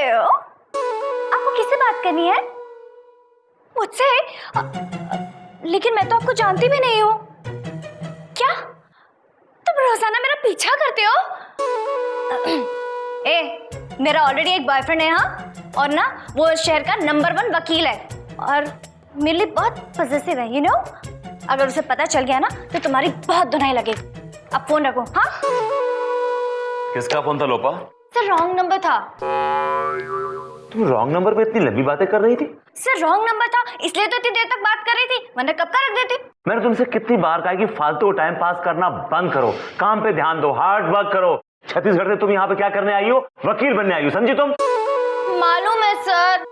हो? आपको किससे बात करनी है? मुझसे? लेकिन मैं तो आपको जानती भी नहीं हूँ। क्या तुम रोजाना मेरा पीछा करते हो? मेरा ऑलरेडी एक बॉयफ्रेंड है हाँ, और ना वो इस शहर का नंबर 1 वकील है और मेरे लिए बहुत पॉसेसिव है, यू नो। अगर उसे पता चल गया ना तो तुम्हारी बहुत धुनाई लगेगी। अब फोन रखो। हाँ, किसका फोन था लोपा? सर रॉन्ग नंबर था। तुम रॉन्ग नंबर पे इतनी लंबी बातें कर रही थी? सर रॉन्ग नंबर था इसलिए तो इतनी देर तक बात कर रही थी, वरना कब का रख देती। मैंने तुमसे कितनी बार कहा कि फालतू टाइम पास करना बंद करो, काम पे ध्यान दो, हार्ड वर्क करो। छत्तीसगढ़ से तुम यहाँ पे क्या करने आई हो? वकील बनने आई हो, समझी तुम? मालूम है सर,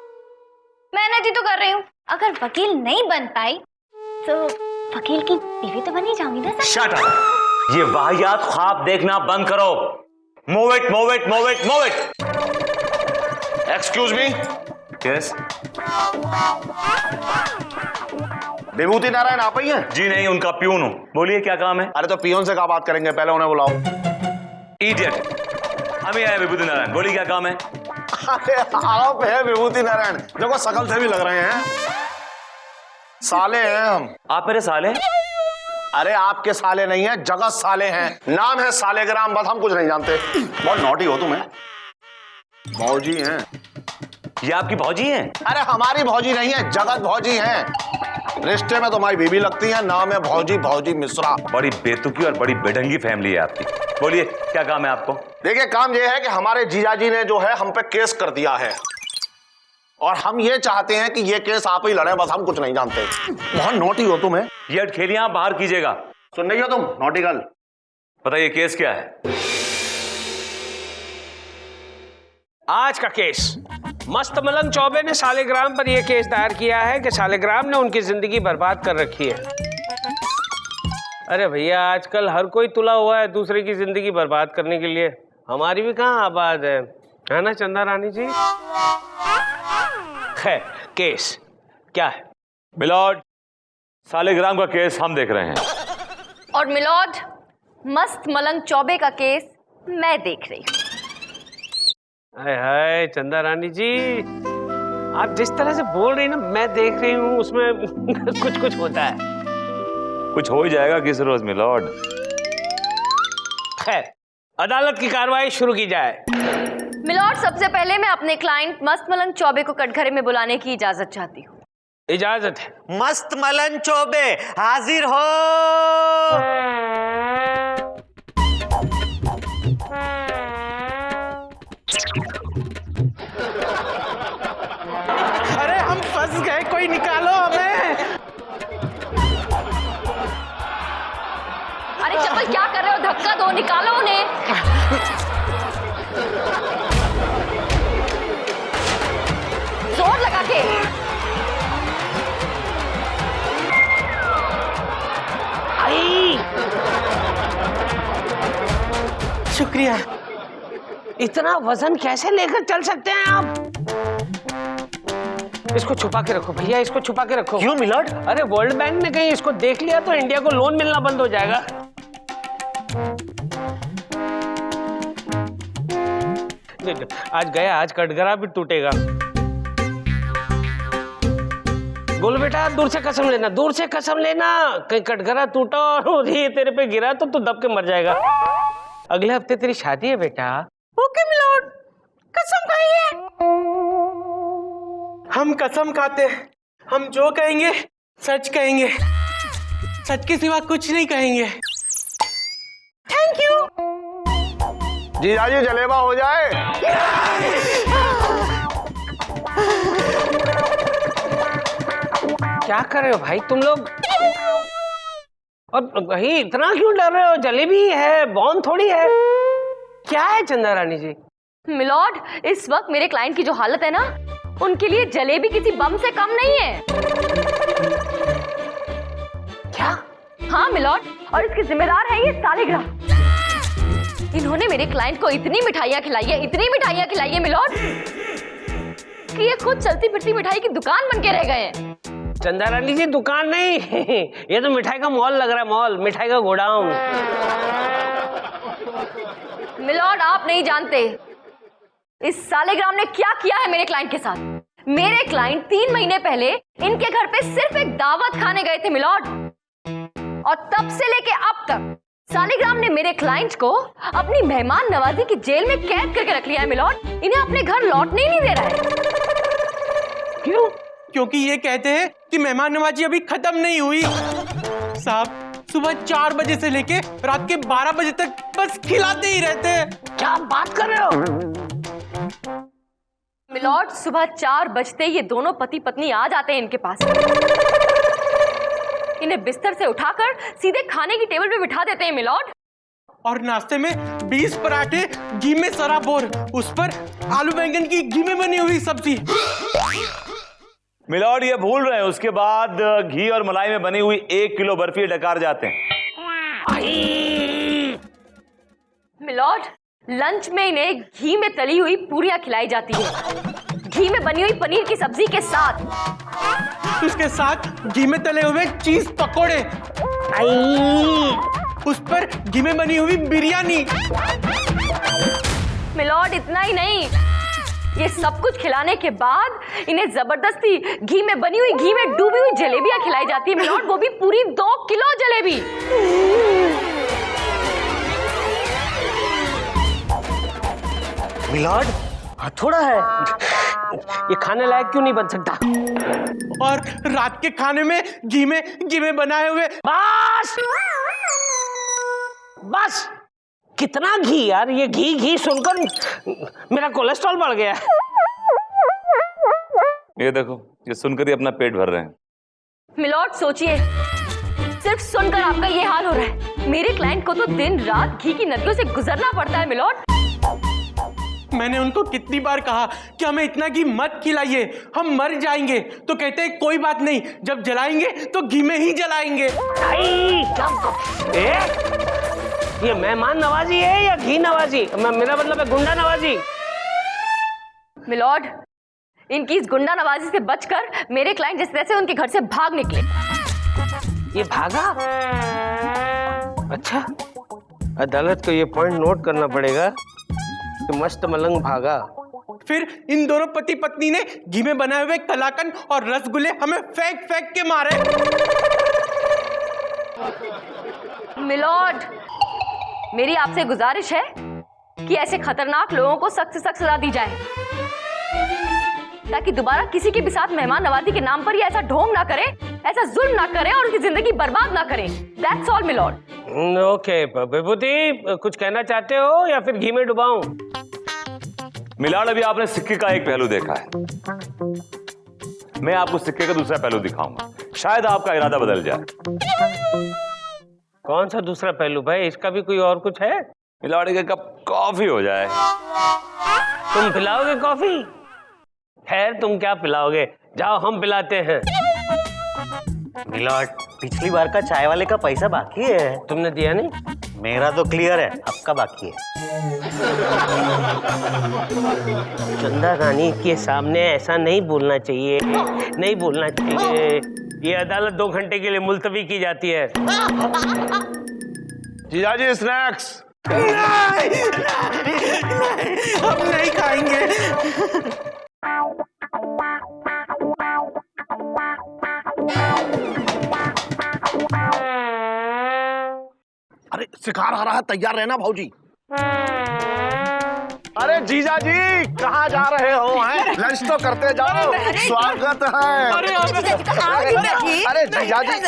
मेहनत ही तो कर रही हूँ। अगर वकील नहीं बन पाई तो वकील की बीवी तो बन ही जाऊंगी ना सर। Shut up! ये वाहियात ख्वाब देखना बंद करो। Move it, move it, move it, move it. Excuse me. Yes. Vibhuti Narayan आप ही हैं? जी नहीं, उनका प्यून हूं। बोलिए क्या काम है? अरे तो पियोन से क्या बात करेंगे, पहले उन्हें बुलाओ। इडियट! अभी आए विभूति नारायण, बोलिए क्या काम है? अरे आप है विभूति नारायण, देखो शकल से भी लग रहे हैं। साले हैं हम। आप मेरे साले? अरे आपके साले नहीं है, जगत साले हैं। नाम है सालेग्राम, बस हम कुछ नहीं जानते। बहुत नॉटी हो तुम्हें। भौजी हैं। ये आपकी भौजी हैं? अरे हमारी भौजी नहीं है, जगत भौजी हैं। रिश्ते में तुम्हारी बीवी लगती है, नाम है भौजी, भौजी मिश्रा। बड़ी बेतुकी और बड़ी बेढंगी फैमिली है आपकी। बोलिए क्या काम है आपको? देखिए काम यह है कि हमारे जीजाजी ने जो है हम पे केस कर दिया है और हम ये चाहते हैं कि ये केस आप ही लड़े, बस हम कुछ नहीं जानते। बहुत नोटी हो तुम्हें। ये खेलियां आप बाहर कीजिएगा। सुन रही हो तुम नोटी गर्ल? बताइए केस क्या है? आज का केस, मस्त मलंग चौबे ने सालेग्राम पर यह केस दायर किया है कि सालेग्राम ने उनकी जिंदगी बर्बाद कर रखी है। अरे भैया आजकल हर कोई तुला हुआ है दूसरे की जिंदगी बर्बाद करने के लिए। हमारी भी कहाँ आबाद है ना चंदा रानी जी? है केस क्या है? मिलॉर्ड, सालेग्राम का केस हम देख रहे हैं। और मिलॉर्ड, मस्त मलंग चौबे का केस मैं देख रही हूँ। हाय हाय चंदा रानी जी, आप जिस तरह से बोल रही हैं ना, मैं देख रही हूँ उसमें कुछ कुछ होता है। कुछ हो ही जाएगा किस रोज मिलॉर्ड। खैर, अदालत की कार्रवाई शुरू की जाए। मिलॉर्ड, सबसे पहले मैं अपने क्लाइंट मस्त मलंग चौबे को कटघरे में बुलाने की इजाजत चाहती हूँ। इजाजत है। मस्त मलन चौबे हाजिर हो। अरे हम फंस गए, कोई निकालो हमें। अरे चप्पल क्या कर रहे हो? धक्का दो, निकालो उन्हें। जोर लगा के। आई शुक्रिया। इतना वजन कैसे लेकर चल सकते हैं आप? इसको छुपा के रखो भैया, इसको छुपा के रखो। क्यों मिलॉर्ड? अरे वर्ल्ड बैंक ने कहीं इसको देख लिया तो इंडिया को लोन मिलना बंद हो जाएगा। आज गया, आज कटघरा भी टूटेगा। बोलो बेटा, दूर से कसम लेना, दूर से कसम लेना, कहीं कटघरा टूटा और ये तेरे पे गिरा तो तू दब के मर जाएगा। अगले हफ्ते तेरी शादी है बेटा। ओके मिलॉर्ड, कसम खाइए। हम कसम खाते हैं, हम जो कहेंगे सच कहेंगे, सच के सिवा कुछ नहीं कहेंगे। Thank you. जीजाजी जलेबा हो जाए। क्या कर रहे हो भाई तुम लोग? और भाई इतना क्यों डर रहे हो? जलेबी है, बॉम्ब थोड़ी है। क्या है चंदा रानी जी? मिलॉर्ड, इस वक्त मेरे क्लाइंट की जो हालत है ना, उनके लिए जलेबी किसी बम से कम नहीं है। क्या? हाँ मिलॉर्ड, और इसके जिम्मेदार है ये सालेग्राम। इन्होंने मेरे क्लाइंट को इतनी मिठाइयाँ खिलाई है, इतनी मिठाइयाँ खिलाई है मिलॉर्ड, कि ये खुद चलती फिरती मिठाई की दुकान बन के रह गए हैं। चंदा रानी जी दुकान नहीं ये तो मिठाई का मॉल लग रहा है, मॉल, मिठाई का गोडाउन। मिलॉर्ड, आप नहीं जानते, इस सालेग्राम ने क्या किया है मेरे क्लाइंट के साथ। मेरे क्लाइंट 3 महीने पहले इनके घर पे सिर्फ एक दावत खाने गए थे मिलॉर्ड, और तब से लेके अब तक सालिग्राम ने मेरे क्लाइंट को अपनी मेहमान नवाजी की जेल में कैद करके रख लिया है मिलॉर्ड। इन्हें अपने घर लौटने ही नहीं दे रहा है। क्यों? क्योंकि ये कहते हैं कि मेहमान नवाजी अभी खत्म नहीं हुई। साहब सुबह 4 बजे से लेके रात के 12 बजे तक बस खिलाते ही रहते हैं। क्या बात कर रहे हो? मिलॉर्ड, सुबह 4 बजते ये दोनों पति पत्नी आ जाते हैं इनके पास। इन्हें बिस्तर से उठाकर सीधे खाने की टेबल पे बिठा देते हैं मिलॉर्ड। और नाश्ते में 20 पराठे घी में सराबोर, उस पर आलू बैंगन की घी में बनी हुई सब्जी। मिलॉर्ड ये भूल रहे हैं, उसके बाद घी और मलाई में बनी हुई 1 किलो बर्फी डकार जाते हैं। मिलॉर्ड, लंच में इन्हें घी में तली हुई पूरियां खिलाई जाती है, घी में बनी हुई पनीर की सब्जी के साथ। उसके साथ घी में तले हुए चीज पकोड़े, उस पर घी में बनी हुई बिरयानी। मिलॉर्ड, इतना ही नहीं, ये सब कुछ खिलाने के बाद इन्हें जबरदस्ती घी में बनी हुई, घी में डूबी हुई जलेबियां खिलाई जाती है मिलॉर्ड, वो भी पूरी 2 किलो जलेबी। मिलॉर्ड थोड़ा है, ये खाने लायक क्यों नहीं बन सकता? और रात के खाने में घी में बनाए हुए। बस बस, कितना घी यार, ये घी घी सुनकर मेरा कोलेस्ट्रॉल बढ़ गया। ये देखो, ये सुनकर ही अपना पेट भर रहे हैं। मिलॉर्ड सोचिए, सिर्फ सुनकर आपका ये हाल हो रहा है। मेरे क्लाइंट को तो दिन रात घी की नदियों से गुजरना पड़ता है मिलॉर्ड। मैंने उनको कितनी बार कहा कि हमें इतना घी मत खिलाइए, हम मर जाएंगे, तो कहते हैं कोई बात नहीं, जब जलाएंगे तो घी में ही जलाएंगे। ये मेहमान नवाजी है या घी नवाजी? मेरा मतलब है गुंडा नवाजी। मिलॉर्ड, इनकी इस गुंडा नवाजी से बचकर मेरे क्लाइंट जिस तरह से उनके घर से भाग निकले। ये भागा? अच्छा, अदालत को ये पॉइंट नोट करना पड़ेगा कि मस्त मलंग भागा। फिर इन दोनों पति पत्नी ने घी में बनाए हुए कलाकंद और रसगुल्ले हमें फेंक फेंक के मारे। मिलॉर्ड, मेरी आपसे गुजारिश है कि ऐसे खतरनाक लोगों को सख्त से सख्त सजा दी जाए, ताकि दोबारा किसी के भी साथ मेहमान नवाजी के नाम पर ही ऐसा ढोंग ना करे, ऐसा जुल्म ना करे और उसकी जिंदगी बर्बाद ना करे। That's all, milord. ओके विभूति, कुछ कहना चाहते हो या फिर घी में डुबाऊं? मिलॉर्ड, अभी आपने सिक्के का एक पहलू देखा है, मैं आपको सिक्के का दूसरा पहलू दिखाऊंगा, शायद आपका इरादा बदल जाए। कौन सा दूसरा पहलू भाई? इसका भी कोई और कुछ है? मिलॉर्ड, एक कप कॉफी हो जाए। तुम पिलाओगे कॉफी? खैर, तुम क्या पिलाओगे, जाओ हम पिलाते हैं। मिलॉर्ड, पिछली बार का चाय वाले का पैसा बाकी है। तुमने दिया नहीं? मेरा तो क्लियर है, आपका बाकी है। चंदा रानी के सामने ऐसा नहीं बोलना चाहिए, नहीं बोलना चाहिए। ये अदालत 2 घंटे के लिए मुलतवी की जाती है। जीजाजी स्नैक्स। हम नहीं खाएंगे। अरे शिकार आ रहा है, तैयार रहना भाऊजी। अरे जीजाजी कहाँ जा रहे हो? हैं लंच तो करते जाओ, स्वागत है। अरे जीजाजी,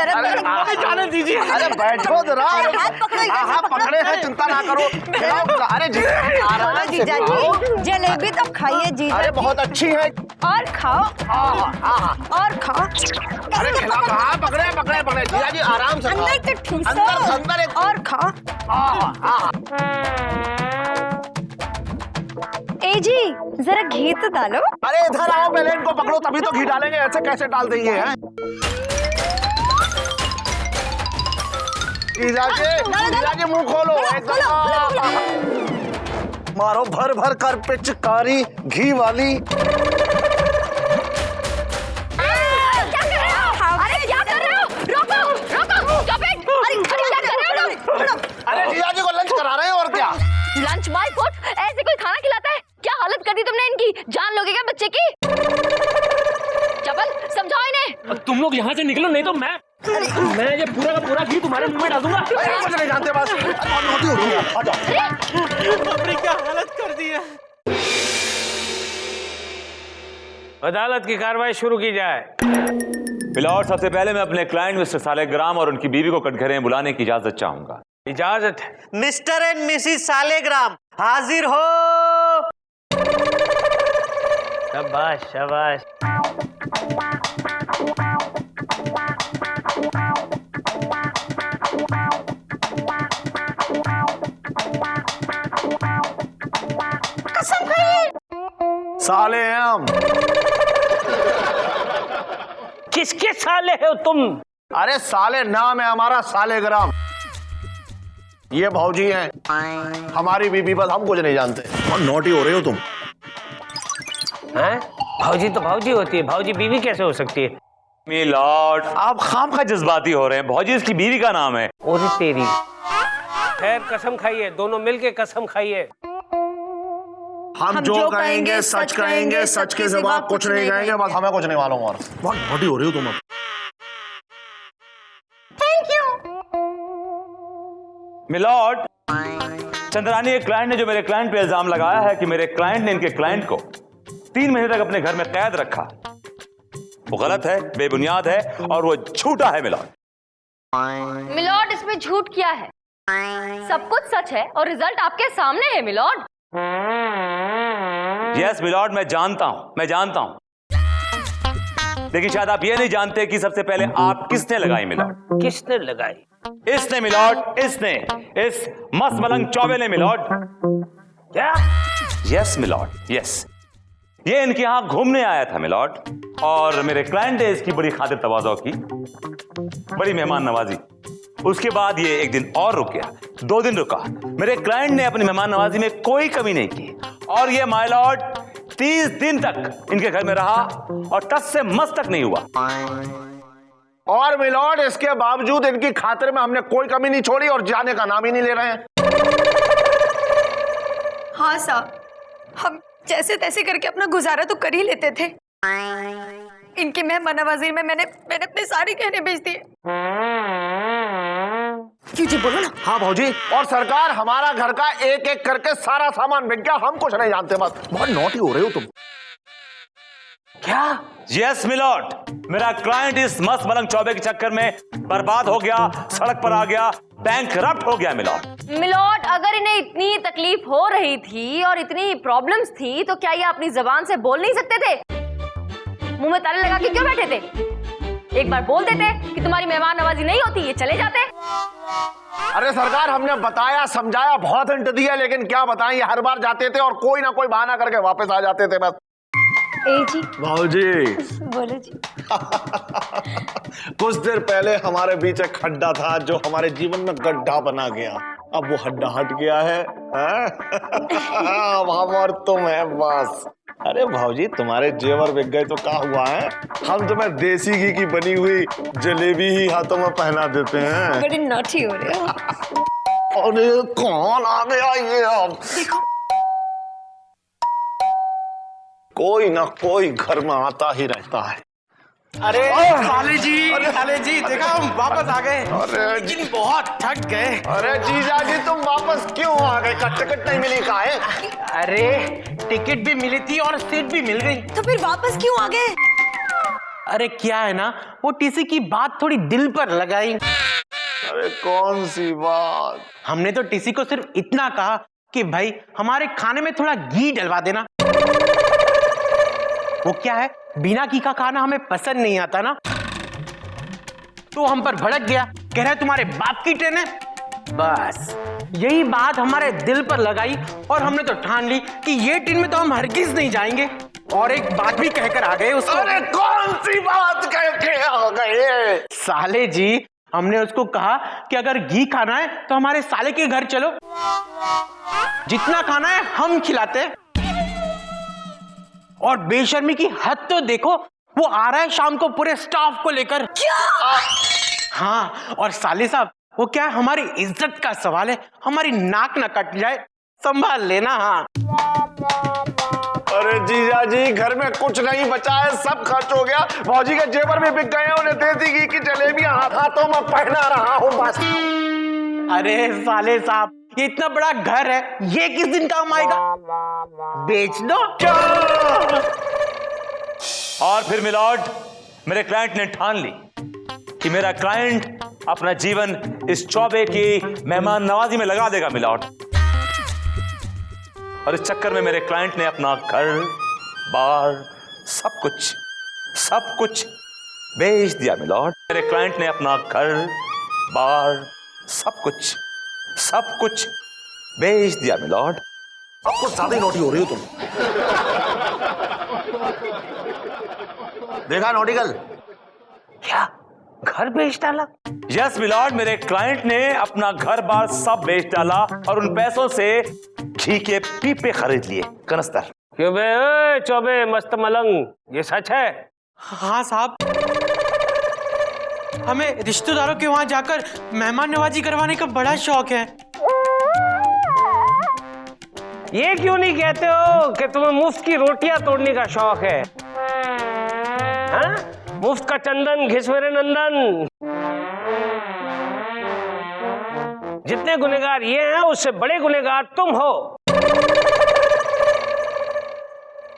जाने दीजिए। अरे बैठो जरा। हाँ पकड़े हैं, चिंता ना करो। अरे जीजाजी, जलेबी तो खाइए जीजाजी। अरे बहुत अच्छी है। और खाओ, और खाओ। अरे खिला, कहाँ पकड़े पकड़े पकड़े। जीजाजी आराम से खाओ। अंदर तो ठूसो। अंदर एक और खाओ। ए जी, जरा घी तो डालो। अरे इधर आओ, पहले इनको पकड़ो तभी तो घी डालेंगे, ऐसे कैसे डाल देंगे? हैं जीजाजी मुंह खोलो। मारो भर भर कर पिचकारी घी वाली। अरे जीजाजी को लंच करा रहे हैं और क्या? लंच माय फुट, ऐसे कोई खाना खिलाता है? क्या हालत कर दी तुमने इनकी, जान लोगे क्या बच्चे की? चपल समझाओ इन्हें। तुम लोग यहाँ से निकलो, नहीं तो मैं ये पूरा का पूरा घी तुम्हारे मुंह में डाल दूंगा। कुछ नहीं जानते बस। बहुत नोटी हो रही है। आ जाओ। अपनी क्या हालत कर दी है। अदालत की कार्रवाई शुरू की जाए। मिलॉर्ड, सबसे पहले मैं अपने क्लाइंट मिस्टर सालेग्राम और उनकी बीवी को कटघरे में बुलाने की इजाजत चाहूंगा। इजाजत है। मिस्टर एंड मिसिस सालेग्राम हाजिर हो। शाबाश शाबाश। साले हैं हम। किसके साले हो तुम? अरे साले नाम है हमारा सालेग्राम। ये भौजी हैं हमारी बीबी, बस हम कुछ नहीं जानते। बहुत नोटी हो रहे हो तुम। हैं? भौजी तो भौजी होती है, भौजी बीवी कैसे हो सकती है? मिलॉर्ड, आप खामखा जज्बाती हो रहे हैं। भौजी इसकी बीवी का नाम है। और तेरी खैर, कसम खाइए, दोनों मिलके कसम खाइए। हम जो कहेंगे सच कहेंगे, सच के सिवा कुछ नहीं कहेंगे, बस हमें कुछ नहीं मालूम। और बहुत नोटी हो रही हो तुम अब। मिलॉर्ड, चंद्रानी एक क्लाइंट ने जो मेरे क्लाइंट पे इल्जाम लगाया है कि मेरे क्लाइंट ने इनके क्लाइंट को 3 महीने तक अपने घर में कैद रखा, वो गलत है, बेबुनियाद है और वो झूठा है। मिलॉर्ड, मिलॉर्ड, इसमें झूठ क्या है? सब कुछ सच है और रिजल्ट आपके सामने है मिलॉर्ड। यस मिलॉर्ड, मैं जानता हूं, लेकिन शायद आप ये नहीं जानते कि सबसे पहले आप किसने लगाई। मिलॉर्ड, किसने लगाई? इसने मिलॉर्ड, इसने, इस मस्त मलंग चौबे ने। मिलॉर्ड, क्या? Yes milord, yes. ये इनके यहां घूमने आया था मिलॉर्ड, और मेरे क्लाइंट ने इसकी बड़ी खातिर तवाज़ो की, बड़ी मेहमान नवाजी। उसके बाद ये एक दिन और रुक गया, 2 दिन रुका। मेरे क्लाइंट ने अपनी मेहमान नवाजी में कोई कमी नहीं की, और ये माय लॉर्ड 30 दिन तक इनके घर में रहा और टस से मस तक नहीं हुआ। और मिलॉर्ड, इसके बावजूद इनकी खातिर में हमने कोई कमी नहीं छोड़ी और जाने का नाम ही नहीं ले रहे हैं। हाँ साहब, हम जैसे तैसे करके अपना गुजारा तो कर ही लेते थे। इनकी मेहमान नवाजी में मैंने अपने सारे गहने बेच दिए। जी बोलो ना। हाँ भौजी, और सरकार हमारा घर का एक एक करके सारा सामान बिक गया, हम कुछ नहीं जानते। बस बहुत नोटी हो रहे हो तुम। क्या? यस मिलॉर्ड, मेरा क्लाइंट इस मस्त मलंग चौबे के चक्कर में बर्बाद हो गया, सड़क पर आ गया, बैंकरप्ट हो गया। मिलॉर्ड, अगर इन्हें इतनी तकलीफ हो रही थी और इतनी प्रॉब्लम्स थी तो क्या ये अपनी जबान से बोल नहीं सकते थे? मुंह में ताले लगा के क्यों बैठे थे? एक बार बोल देते कि तुम्हारी मेहमान नवाजी नहीं होती, ये चले जाते। अरे सरकार, हमने बताया समझाया, बहुत हिंट दिया, लेकिन क्या बताएं, ये हर बार जाते थे और कोई ना कोई बहाना करके वापस आ जाते थे। बस जी भाऊजी, बोले जी। कुछ देर पहले हमारे बीच एक खड्डा था जो हमारे जीवन में गड्ढा बना गया। अब वो खड्डा हट गया है, अब हम और तुम है बस। अरे भाऊजी, तुम्हारे जेवर बिक गए तो क्या हुआ है? हम तुम्हें देसी घी की बनी हुई जलेबी ही हाथों में पहना देते हैं। बड़ी नॉटी हो रहे हो। अरे कौन आ गया ये? अब कोई ना कोई घर में आता ही रहता है। अरे साले जी देखा, हम वापस आ गए। लेकिन बहुत थक गए। अरे जीजा जी, तुम वापस क्यों आ गए? टिकट नहीं मिली का है? अरे टिकट भी मिली थी और सीट भी मिल गई। तो फिर वापस क्यों आ गए? अरे क्या है ना, वो टीसी की बात थोड़ी दिल पर लगाई। अरे कौन सी बात? हमने तो टीसी को सिर्फ इतना कहा कि भाई हमारे खाने में थोड़ा घी डलवा देना। वो क्या है, बिना घी का खाना हमें पसंद नहीं आता ना। तो हम पर भड़क गया, कह रहा है तुम्हारे बाप की ट्रेन है। बस यही बात हमारे दिल पर लगाई और हमने तो ठान ली कि ये ट्रेन में तो हम हरगिज नहीं जाएंगे। और एक बात भी कहकर आ गए उसको। अरे कौन सी बात कह के आ गए? साले जी, हमने उसको कहा कि अगर घी खाना है तो हमारे साले के घर चलो, जितना खाना है हम खिलाते हैं। और बेशर्मी की हद तो देखो, वो आ रहा है शाम को पूरे स्टाफ को लेकर। हाँ, और साले साहब, वो क्या है, हमारी इज्जत का सवाल है, हमारी नाक ना कट जाए, संभाल लेना। हाँ अरे जीजा जी, घर में कुछ नहीं बचा है, सब खर्च हो गया। भौजी के जेवर भी बिक गए हैं, उन्हें देसी घी की जलेबियां हाथों में पहना रहा हूँ बस। अरे साले साहब, ये इतना बड़ा घर है, ये किस दिन काम आएगा? बेच दो। और फिर मिलॉर्ड, मेरे क्लाइंट ने ठान ली कि मेरा क्लाइंट अपना जीवन इस चौबे की मेहमान नवाजी में लगा देगा मिलॉर्ड। और इस चक्कर में मेरे क्लाइंट ने अपना घर बार सब कुछ बेच दिया मिलॉर्ड। मेरे क्लाइंट ने अपना घर बार सब कुछ बेच दिया मिलॉर्ड। अब कुछ ज्यादा ही नोटी हो रही हो तुम। देखा नोटिकल? क्या घर बेच डाला? यस मिलॉर्ड, मेरे क्लाइंट ने अपना घर बार सब बेच डाला और उन पैसों से घी के पीपे खरीद लिए, कनस्तर। क्यों बे ओए चौबे मस्त मलंग, ये सच है? हाँ साहब, हमें रिश्तेदारों के वहां जाकर मेहमान नवाजी करवाने का बड़ा शौक है। ये क्यों नहीं कहते हो कि तुम्हें मुफ्त की रोटियां तोड़ने का शौक है? हाँ? मुफ्त का चंदन घिस मेरे नंदन। जितने गुनहगार ये हैं, उससे बड़े गुनहगार तुम हो।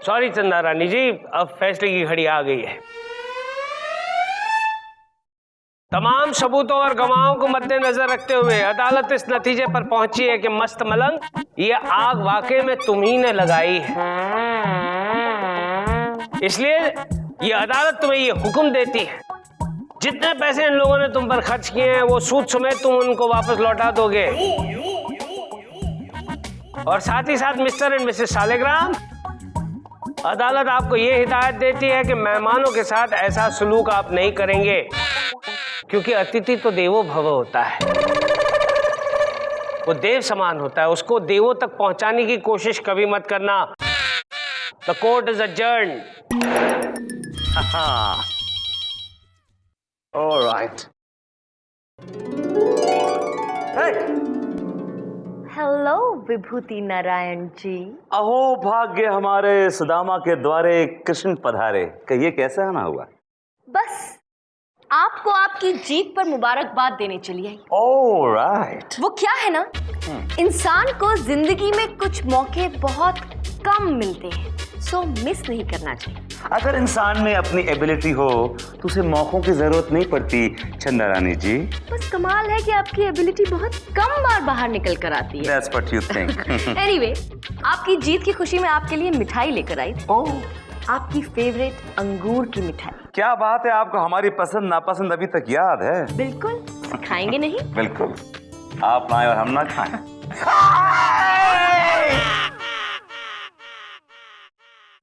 सॉरी चंदा रानी जी, अब फैसले की घड़ी आ गई है। तमाम सबूतों और गवाहों को मद्देनजर रखते हुए अदालत इस नतीजे पर पहुंची है कि मस्त मलंग, ये आग वाकई में तुम्ही ने लगाई है। इसलिए ये अदालत तुम्हें ये हुक्म देती है, जितने पैसे इन लोगों ने तुम पर खर्च किए हैं वो सूद समेत तुम उनको वापस लौटा दोगे। और साथ ही साथ मिस्टर एंड मिसेस सालेग्राम, अदालत आपको ये हिदायत देती है कि मेहमानों के साथ ऐसा सलूक आप नहीं करेंगे, क्योंकि अतिथि तो देवो भव होता है, वो देव समान होता है, उसको देवों तक पहुंचाने की कोशिश कभी मत करना। The court is adjourned. Alright. Hello Vibhuti Narayan ji. अहो भाग्य हमारे सुदामा के द्वारे कृष्ण पधारे, कहिए कैसा आना हुआ? बस आपको आपकी जीत पर मुबारकबाद देने चली आई। ऑलराइट। वो क्या है ना, इंसान को जिंदगी में कुछ मौके बहुत कम मिलते हैं, सो मिस नहीं करना चाहिए। अगर इंसान में अपनी एबिलिटी हो तो उसे मौकों की जरूरत नहीं पड़ती चंदा रानी जी। बस कमाल है कि आपकी एबिलिटी बहुत कम बार बाहर निकल कर आती है। That's what you think. Anyway, आपकी जीत की खुशी में आपके लिए मिठाई लेकर आई। ओह, आपकी फेवरेट अंगूर की मिठाई। क्या बात है, आपको हमारी पसंद नापसंद अभी तक याद है? बिल्कुल, खाएंगे नहीं? बिल्कुल, आप लाएं और हम ना खाएं।